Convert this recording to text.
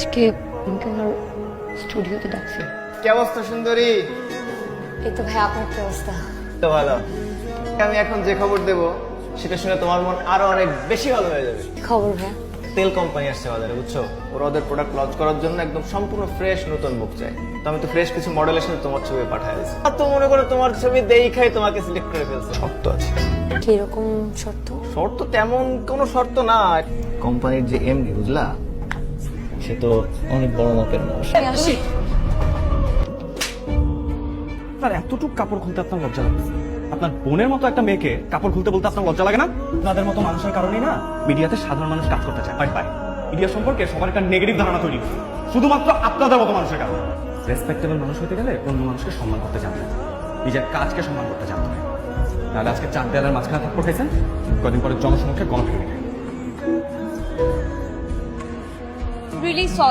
আজকে আমাকে আমার স্টুডিওতে ডাকছে। কি অবস্থা সুন্দরী? এই তো ভাই, আপনার কি অবস্থা? তো ভালো। আমি এখন যে খবর দেব সেটা শুনে তোমার মন আরো অনেক বেশি ভালো হয়ে যাবে। কি খবর ভাই? তেল কোম্পানি আসছে বাজারে, বুঝছো? ওরা ওদের প্রোডাক্ট লঞ্চ করার জন্য একদম সম্পূর্ণ ফ্রেশ নতুন বুক চাই। তো আমি তো ফ্রেশ কিছু মডেলের সাথে তোমার ছবি পাঠিয়ে দিয়েছি। আর তো মনে করো তোমার ছবি দেখাই তোমাকে সিলেক্ট করে ফেলছে। শর্ত আছে। কিরকম শর্ত? শর্ত তেমন কোনো শর্ত না। কোম্পানির যে এমডি, বুঝলা, সে তো অনেক বড় মাপের মানুষ। আমি আসি। আপনার এতটুকু কাপড় খুলতে আপনার লজ্জা লাগছে? আপনার বোনের মতো একটা মেয়েকে কাপড় খুলতে বলতে আপনার লজ্জা লাগে না? আপনাদের মতো মানুষের কারণেই না মিডিয়াতে সাধারণ মানুষ কাজ করতে চায়। পায় মিডিয়া সম্পর্কে সবার একটা নেগেটিভ ধারণা তৈরি হচ্ছে, শুধুমাত্র আপনাদের মতো মানুষের কারণে। রেসপেক্টেবল মানুষ হতে গেলে অন্য মানুষকে সম্মান করতে জানতে হয়, নিজের কাজকে সম্মান করতে জানতে হয়। তাহলে আজকে 4 দেয়ালের মাঝখানে থাপ্পড় খাইছেন, কদিন পরে জনসমক্ষে গণ ফেলে রিয়েলি